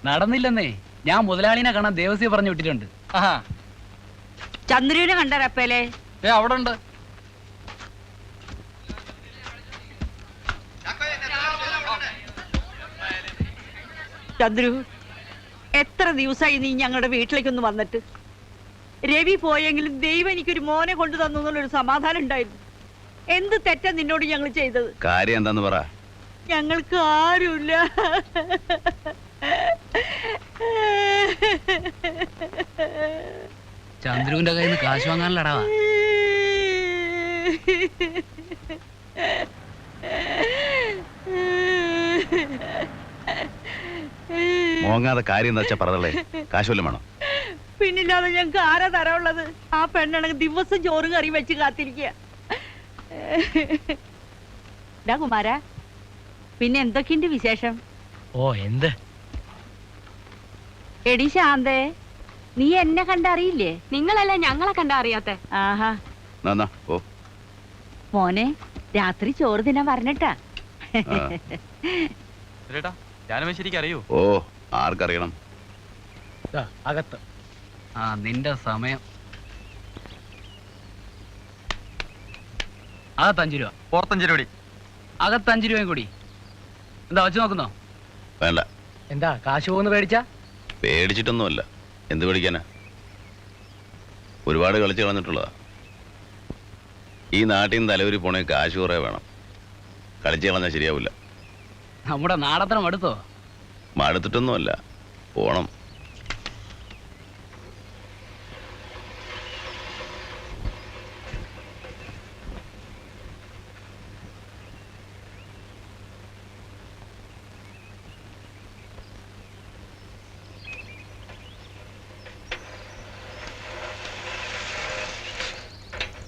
നടന്നില്ലെന്നേ. ഞാൻ മുതലാളിനെ കാണാൻ ദേവസ്വം പറഞ്ഞു വിട്ടിട്ടുണ്ട്. ചന്ദ്രനെ കണ്ടറപ്പേലേ? അവിടെ ഉണ്ട്. ചന്ദ്രു, എത്ര ദിവസമായി നീ ഞങ്ങളുടെ വീട്ടിലേക്കൊന്ന് വന്നിട്ട്? രവി പോയെങ്കിലും ദൈവം എനിക്കൊരു മോനെ കൊണ്ടു തന്നു എന്നുള്ളൊരു സമാധാനം ഉണ്ടായിരുന്നു. എന്ത് തെറ്റാ നിന്നോട് ഞങ്ങൾ ചെയ്തത്? കാര്യം എന്താന്ന് പറ. ഞങ്ങൾക്ക് ആരുമില്ല. ചന്ദ്രുവിന്റെ കയ്യിൽ നിന്ന് കാശ് വാങ്ങാനല്ലടാ. മോങ്ങാതെ കാര്യം എന്താ വെച്ചാ പറഞ്ഞേ. കാശ് വല്ലതും വേണോ? പിന്നില്ലാതെ ഞങ്ങൾക്ക് ആരാ തരമുള്ളത്? ആ പെണ്ണാണെങ്കിൽ ദിവസം ചോറും കറി വെച്ച് കാത്തിരിക്കുക. കുമാര, പിന്നെ എന്തൊക്കെയുണ്ട് വിശേഷം? ഓ, എന്ത് എടി ശാന്തേ, നീ എന്നെ കണ്ടറിയില്ലേ? നിങ്ങളല്ലേ ഞങ്ങളെ കണ്ടറിയാത്തെ? ആഹാ. ഓ മോനെ, രാത്രി ചോറ് തിന്നാൻ പറഞ്ഞിട്ടാ. അറിയോ? ഓ, ആർക്കറിയണം? അകത്ത്. ആ, നിന്റെ സമയം. അകത്ത് 5 രൂപ. പുറത്തഞ്ച് രൂപ. അകത്ത് 5 രൂപയും കൂടി. എന്താ വച്ച് നോക്കുന്നോ? വേണ്ട. എന്താ കാശ് പോകുന്ന പേടിച്ചാ? പേടിച്ചിട്ടൊന്നുമല്ല. എന്ത് പേടിക്കാനാ? ഒരുപാട് കളിച്ച് കളഞ്ഞിട്ടുള്ളതാ. ഈ നാട്ടിൽ നിന്ന് തലവരി പോണേ കാശ് കുറേ വേണം. കളിച്ച് കളഞ്ഞാൽ ശരിയാവില്ല. നമ്മുടെ നാടത്തരം അടുത്തോ? മടുത്തിട്ടൊന്നുമല്ല, പോണം.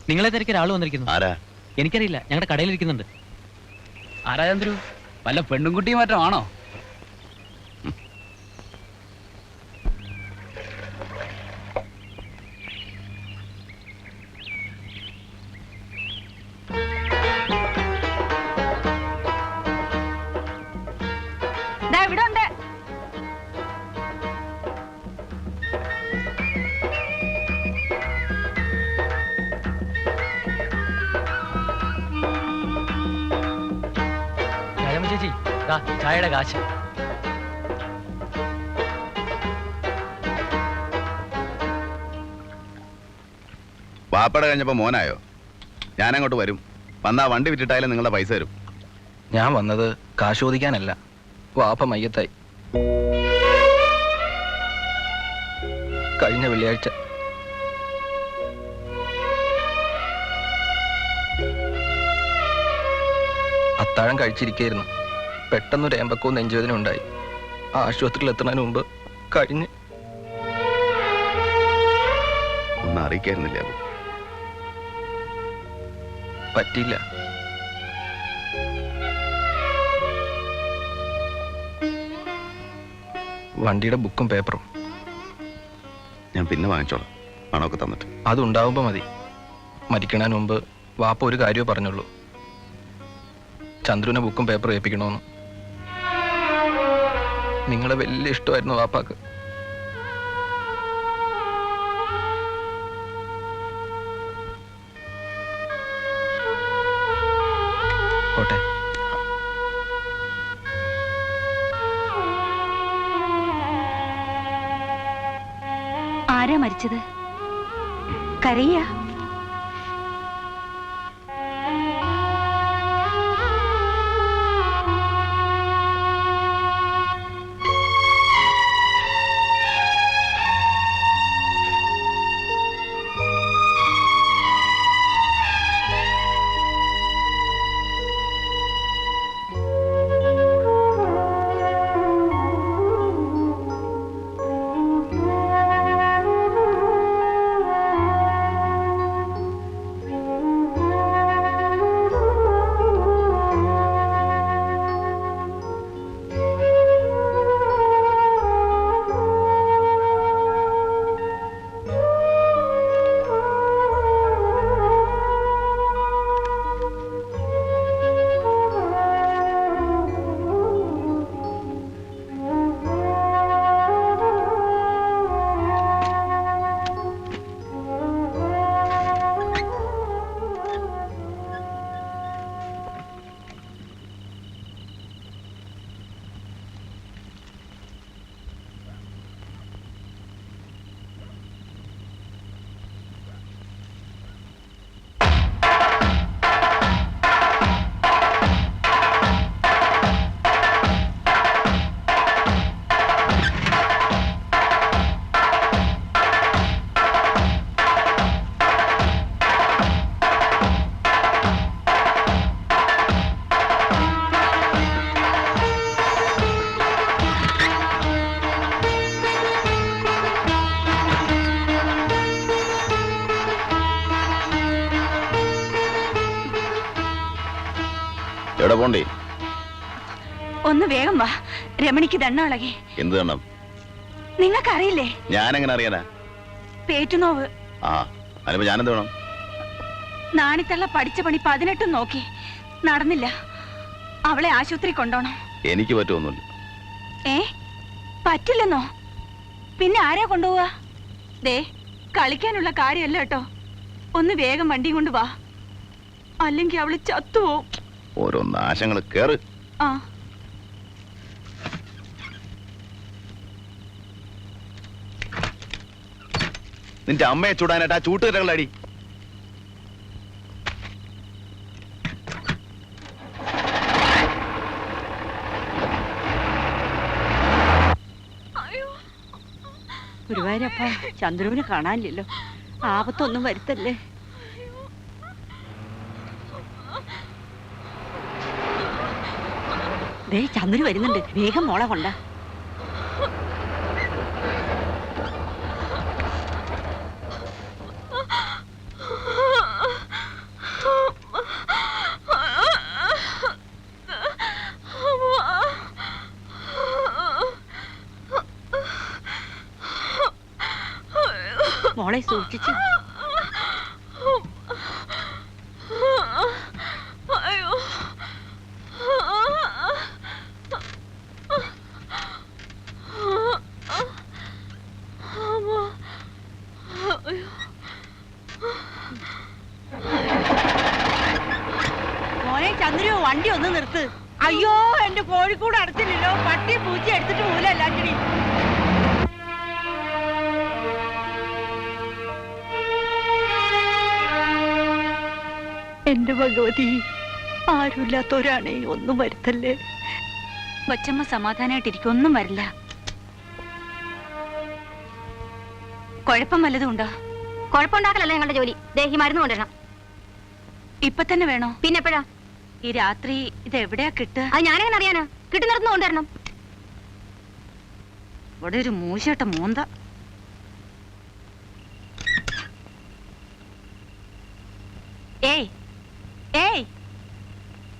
നിങ്ങളെ തിരക്ക് ഒരാൾ വന്നിരിക്കുന്നു. ആരാ? എനിക്കറിയില്ല, ഞങ്ങളുടെ കടയിലിരിക്കുന്നുണ്ട്. ആരാ ചന്ദ്രു? വല്ല പെണ്ണുംകുട്ടിയും മറ്റോ ആണോ? ഇവിടെ ഉണ്ട്. ചേച്ചി, ചായയുടെ കാശ്. വാപ്പട കഴിഞ്ഞപ്പോ മോനായോ? ഞാനങ്ങോട്ട് വരും. വന്നാ വണ്ടി വിറ്റിട്ടായാലും നിങ്ങളുടെ പൈസ തരും. ഞാൻ വന്നത് കാശ് ചോദിക്കാനല്ല. വാപ്പ മയ്യത്തായി. കഴിഞ്ഞ വെള്ളിയാഴ്ച. അത്താഴം കഴിച്ചിരിക്കായിരുന്നു. പെട്ടെന്നൊരു ഏമ്പക്കവും നെഞ്ചുവേദന ഉണ്ടായി. ആശുപത്രിയിൽ എത്തുന്നതിന് മുമ്പ് കഴിഞ്ഞ്. ഒന്നും അറിയിക്കായിരുന്നില്ല. പറ്റിയില്ല. വണ്ടിയുടെ ബുക്കും പേപ്പറും ഞാൻ പിന്നെ വാങ്ങിച്ചോളാം, പണമൊക്കെ തന്നിട്ട്. അതുണ്ടാവുമ്പോ മതി. മരിക്കണതിന് മുമ്പ് വാപ്പ ഒരു കാര്യമേ പറഞ്ഞുള്ളൂ, ചന്ദ്രുവിനെ ബുക്കും പേപ്പറും ഏൽപ്പിക്കണമെന്ന്. നിങ്ങളെ വലിയ ഇഷ്ടമായിരുന്നു വാപ്പാക്ക്. പോട്ടെ. ആരാ മരിച്ചത്? കരയ? എവിടെ പോണ്ടേ? ഒന്ന് വേഗം വാ, രമണിക്ക് ദണ്ണളകി. എന്ത് വേണം? നിങ്ങൾക്കറിയില്ലേ? ഞാൻ എങ്ങനെ അറിയാനാ? പേറ്റുനോവ്. ആ, അതിപ്പോ ഞാനെന്ത് വേണം? നാണിത്തള്ള പഠിച്ച പണി 18 നോക്കി, നടന്നില്ല. അവളെ ആശുപത്രി കൊണ്ടോണം. എനിക്ക് പറ്റുമൊന്നുമില്ല. ഏ, പറ്റില്ലെന്നോ? പിന്നെ ആരാ കൊണ്ടുപോവാ? ദേ, കളിക്കാനുള്ള കാര്യമല്ല കേട്ടോ. ഒന്ന് വേഗം വണ്ടി കൊണ്ട് വാ, അല്ലെങ്കിൽ അവള് ചത്തുപോവും. ഓരോ നാശങ്ങൾ കേറ്. ആ, നിന്റെ അമ്മയെ ചൂടാനായിട്ട് ആ ചൂട്ടുകരകളടി. ഗുരുവായൂരപ്പ, ചന്ദ്രുവിനെ കാണാനില്ലല്ലോ. ആപത്തൊന്നും വരുത്തല്ലേ. ദേ, ചന്ദ്രു വരുന്നുണ്ട്. വേഗം മോളെ കൊണ്ട. മോളെ സൂക്ഷിച്ചു. മോനെ ചന്ദ്രു, വണ്ടി ഒന്ന് നിർത്ത്. അയ്യോ, എന്റെ കോഴിക്കൂട് അടച്ചില്ലല്ലോ. പട്ടി പൂച്ച എടുത്തിട്ട് മൂലല്ലാണ്ടി. എന്റെ ഭഗവതി, ആരുമില്ലാത്തവരാണേ, ഒന്നും വരുത്തല്ലേ. കൊച്ചമ്മ സമാധാനായിട്ടിരിക്കും, ഒന്നും വരില്ല. കുഴപ്പം വല്ലതും ഉണ്ടോ? കുഴപ്പമുണ്ടാക്കലല്ല ഞങ്ങളുടെ ജോലി. ദേഹി മരുന്ന് കൊണ്ടുവരണം. ഇപ്പൊ തന്നെ വേണോ? പിന്നെ എപ്പോഴാ? ഈ രാത്രി ഇത് എവിടെയാ കിട്ടുക? അത് ഞാനെങ്ങനെ അറിയാനാ? കിട്ടുന്നിടത്ത് കൊണ്ടുവരണം. ഇവിടെ ഒരു മൂശട്ട മൂന്ത. ഏയ് ഏയ്,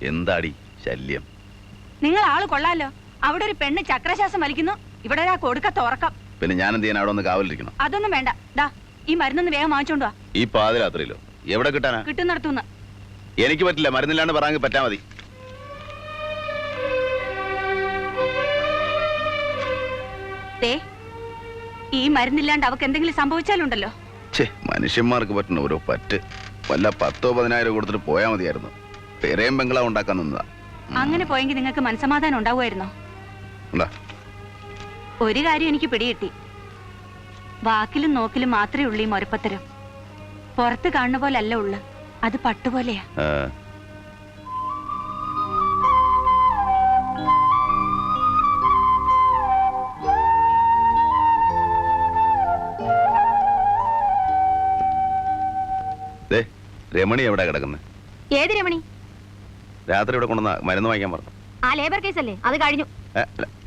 എന്താടി ശല്യം? നിങ്ങൾ ആള് കൊള്ളാലോ. അവിടെ ഒരു പെണ്ണ് ചക്രശ്വാസം വലിക്കുന്നു, ഇവിടെ ഒരാ കൊടുക്ക തുറക്കാം. പിന്നെ ഞാൻ എന്ത് ചെയ്യാൻ അവിടെ ഒന്ന് കാവലിരിക്കണം? അതൊന്നും വേണ്ട. ദാ, ഈ മരുന്നൊന്ന് വേഗം വാങ്ങിച്ചോണ്ട് വാ. ഈ പാതിരാത്രിയിലോ? എവിടെ കിട്ടാനാ? കിട്ടുന്നിടത്തുനിന്ന്. എനിക്ക് പറ്റില്ല, മരുന്നില്ലാണ്ട് പറയാമെങ്കിൽ പറ്റാ മതി. ദേ, ഈ മരുന്നില്ലാണ്ട് അവക്ക് എന്തെങ്കിലും സംഭവിച്ചാലുണ്ടല്ലോ. ഛേ, മനുഷ്യന്മാർക്ക് പറ്റുന്ന ഓരോ പറ്റ്. വല്ല 10,000-10,000 കൊടുത്തിട്ട് പോയാൽ മതിയായിരുന്നു. പെരയും ബംഗ്ലാവ് ഉണ്ടാക്കാൻ നിന്നതാ. അങ്ങനെ പോയെങ്കിൽ നിങ്ങൾക്ക് മനസ്സമാധാനം ഉണ്ടാവുമായിരുന്നോ? ഉണ്ടാ. ഒരു കാര്യം എനിക്ക് പിടികിട്ടി. വാക്കിലും നോക്കിലും മാത്രമേ ഉള്ളൂ ഈ മൊരപ്പത്തരം. പുറത്ത് കാണുന്ന പോലെ അല്ല ഉള്ളു, അത് പട്ടുപോലെയാ. രമണി എവിടെ കിടക്കുന്നത്? ഏത് രമണി? രാത്രി ഇവിടെ കൊണ്ടുവന്ന മരുന്ന് വാങ്ങിക്കാൻ പറഞ്ഞു. ആ ലേബർ കേസ് അല്ലേ, അത് കഴിഞ്ഞു.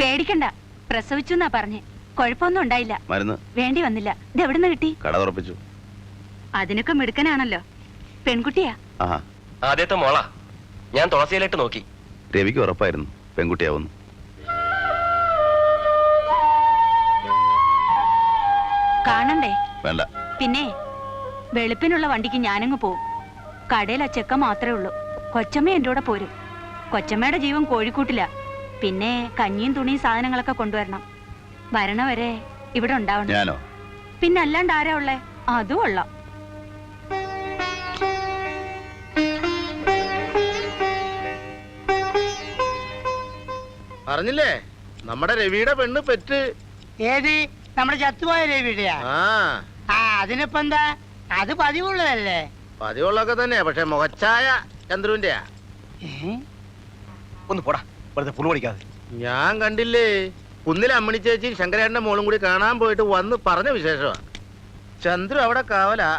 പേടിക്കണ്ട, പ്രസവിച്ചു എന്നാ പറഞ്ഞേ. കുഴപ്പമൊന്നും ഉണ്ടായില്ല. മരുന്ന് വേണ്ടി വന്നില്ല. ഇത് എവിടുന്ന് കിട്ടി? കട തുറപ്പിച്ചു. അതിനൊക്കെ മിടുക്കനാണല്ലോ. പെൺകുട്ടിയാ? ആദ്യത്തെ മോളാ. ഞാൻ തുളസിയിലിട്ട് നോക്കി. രവിക്ക് ഉറപ്പായിരുന്നു പെൺകുട്ടിയാവുന്നു. കാണണ്ടേ? വേണ്ട. പിന്നെ വെളുപ്പിനുള്ള വണ്ടിക്ക് ഞാനങ്ങ് പോവും. കടയിൽ ആ ചെക്ക മാത്രമേ ഉള്ളൂ. കൊച്ചമ്മ എന്റെ കൂടെ പോരും. കൊച്ചമ്മയുടെ ജീവൻ കോഴിക്കൂട്ടില്ല. പിന്നെ കഞ്ഞിയും തുണിയും സാധനങ്ങളൊക്കെ കൊണ്ടുവരണം. വരണവരെ ഇവിടെ ഉണ്ടാവണം. ഞാനോ? പിന്നെ അല്ലാണ്ട് ആരാ ഉള്ളേ? അതും കൊള്ളാം. അറിഞ്ഞില്ലേ, നമ്മുടെ രവിയുടെ പെണ്ണ് പെറ്റ്. ഏത്? നമ്മുടെ ചത്തുപോയ രവിയുടെയാ? ആ, അതിനിപ്പോ എന്താ? അത് പതിവുള്ളതല്ലേ? പതിവുള്ളൊക്കെ തന്നെ, പക്ഷെ മുഖച്ചായ ചന്ദ്രുവിന്റെയാ. ഒന്ന് പോടാ, വെറുതെ പുളു പഠിക്കാതെ. ഞാൻ കണ്ടില്ലേ, കുന്നിലെ അമ്മണി ചേച്ചി ശങ്കരേട്ടന്റെ മോളും കൂടി കാണാൻ പോയിട്ട് വന്ന് പറഞ്ഞ വിശേഷമാ. ചന്ദ്രു അവിടെ കാവലാ.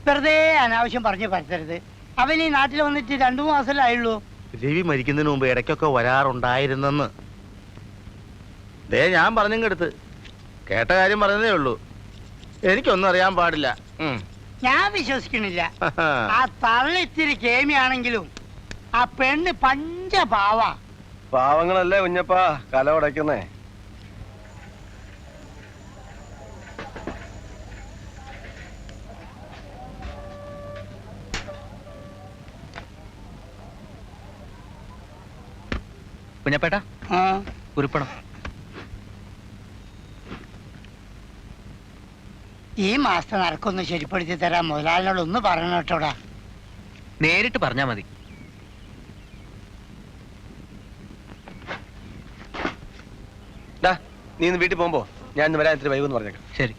വെറുതെ അനാവശ്യം പറഞ്ഞു പറ്റരുത്. അവൻ ഈ നാട്ടിൽ വന്നിട്ട് 2 മാസമല്ലേ ആയുള്ളൂ. രവി മരിക്കുന്നതിന് മുമ്പ് ഇടയ്ക്കൊക്കെ വരാറുണ്ടായിരുന്നെന്ന് ഞാൻ പറഞ്ഞെടുത്ത് കേട്ട കാര്യം പറഞ്ഞതേ ഉള്ളൂ. എനിക്കൊന്നും അറിയാൻ പാടില്ല. ഞാൻ വിശ്വസിക്കണില്ല. ആ തള്ളി ഇത്തിരി കേമിയാണെങ്കിലും ആ പെണ്ണ് പഞ്ചപാവ. പാവങ്ങളല്ലേ കുഞ്ഞപ്പാ കല ഉടയ്ക്കുന്നേ. കുഞ്ഞപ്പേട്ടാ ആ, കുറിപ്പണം. ഈ മാസത്തെ നടക്കൊന്ന് ശരിപ്പെടുത്തി തരാൻ മുതലാളിനോട് ഒന്ന് പറയണം കേട്ടോടാ. നേരിട്ട് പറഞ്ഞാ മതി. നീ ഇന്ന് വീട്ടിൽ പോകുമ്പോ ഞാൻ ഇന്ന് വരാൻ ഇത്തിരി വൈകുമെന്ന് പറഞ്ഞേക്കാം. ശരി.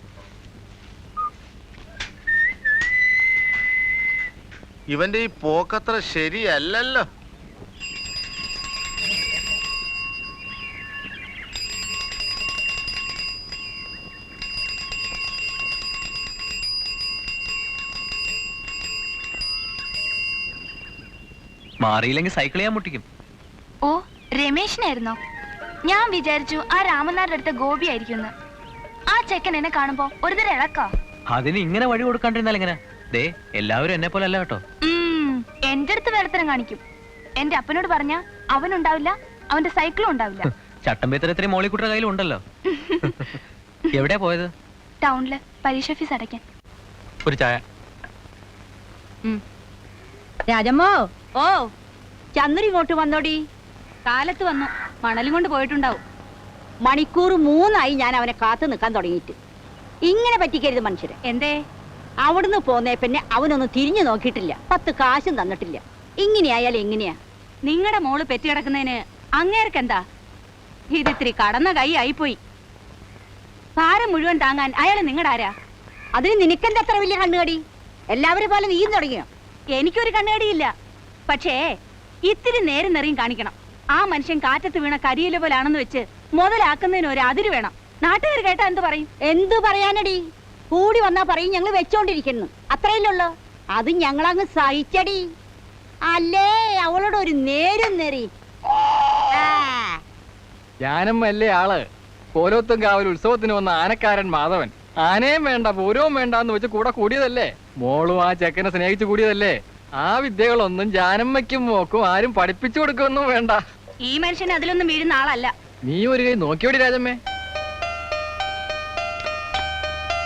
ഇവന്റെ ഈ പോക്കത്ര ശരിയല്ലല്ലോ. മാറിയില്ലെങ്കിൽ സൈക്കിൾ ചെയ്യാൻ മുട്ടിക്കും. ഓ രമേശിനായിരുന്നോ? ഞാൻ വിചാരിച്ചു ആ രാമനാരുടെ അടുത്ത ഗോപി ആയിരിക്കും. ആ ചെക്കൻ എന്നെ കാണുമ്പോ ഒരു തരം ഇളക്കാ. അതിന് ഇങ്ങനെ വഴി കൊടുക്കാണ്ടിരുന്നാൽ എങ്ങനെ? ദേ എല്ലാവരും എന്നെ പോലെ അല്ല കേട്ടോ. എന്റെ അടുത്ത് വേലത്തരം കാണിക്കും. എന്റെ അപ്പനോട് പറഞ്ഞ അവനുണ്ടാവില്ല, അവന്റെ സൈക്കിളും ഉണ്ടാവില്ല. ചട്ടമ്പേത്തരത്തിന് മോളിക്കുട്ടിയുടെ കയ്യിലും ഉണ്ടല്ലോ. എവിടെയാ പോയത്? ടൗണില് പരീക്ഷ ഫീസ് അടയ്ക്കാൻ. ഒരു ചായ. രാജമ്മോ. ഓ, ചന്ദ്ര ഇങ്ങോട്ട് വന്നോടി. കാലത്ത് വന്നു, മണലും കൊണ്ട് പോയിട്ടുണ്ടാവും. മണിക്കൂർ 3 ഞാൻ അവനെ കാത്തു നിൽക്കാൻ തുടങ്ങിയിട്ട്. ഇങ്ങനെ പറ്റിക്കരുത് മനുഷ്യരെ. എന്തേ? അവിടുന്ന് പോന്നേ പിന്നെ അവനൊന്നും തിരിഞ്ഞു നോക്കിയിട്ടില്ല, 10 കാശും തന്നിട്ടില്ല. ഇങ്ങനെയായാലും എങ്ങനെയാ? നിങ്ങളുടെ മോള് പെറ്റിക്കിടക്കുന്നതിന് അങ്ങേർക്കെന്താ? ഇതിത്തിരി കടന്ന കൈ ആയിപ്പോയി. ഭാരം മുഴുവൻ താങ്ങാൻ അയാൾ നിങ്ങളുടെ ആരാ? അതിന് നിനക്കെന്താ അത്ര വലിയ കണ്ണുകടി? എല്ലാവരും പോലെ നീയും തുടങ്ങിയോ? എനിക്കൊരു കണ്ണുകടിയില്ല. പക്ഷേ ഇത്തിരി നേരം നെറിയും കാണിക്കണം. ആ മനുഷ്യൻ കാറ്റത്ത് വീണ കരിയില പോലാണെന്ന് വെച്ച് മുതലാക്കുന്നതിന് ഒരു അതിര് വേണം. നാട്ടുകാർ കേട്ടാ എന്ത് പറയും? എന്തു പറയാനടി? കൂടി വന്നാ പറയും ഞങ്ങൾ വെച്ചോണ്ടിരിക്കുന്നു, അത്രയല്ലുള്ളൂ. അത് ഞങ്ങളങ്ങ് സഹിച്ചടി. അല്ലേ അവളോട് ഒരു നേരും നെറി. ഞാനമ്മല്ലേ ആള്. കോലോത്തും കാവൽ ഉത്സവത്തിന് വന്ന ആനക്കാരൻ മാധവൻ ആനയും വേണ്ട പൂരവും വേണ്ട എന്ന് വെച്ച് കൂടെ കൂടിയതല്ലേ? മോളും ആ ചെക്കനെ സ്നേഹിച്ചു കൂടിയതല്ലേ? ആ വിദ്യകളൊന്നും ജാനമ്മയ്ക്കും മോക്കും ആരും പഠിപ്പിച്ചു കൊടുക്കൊന്നും വേണ്ട. ഈ മനുഷ്യൻ അതിലൊന്നും വീഴുന്ന ആളല്ല. നീ ഒരു കൈ നോക്കിയോടി രാജമ്മേ.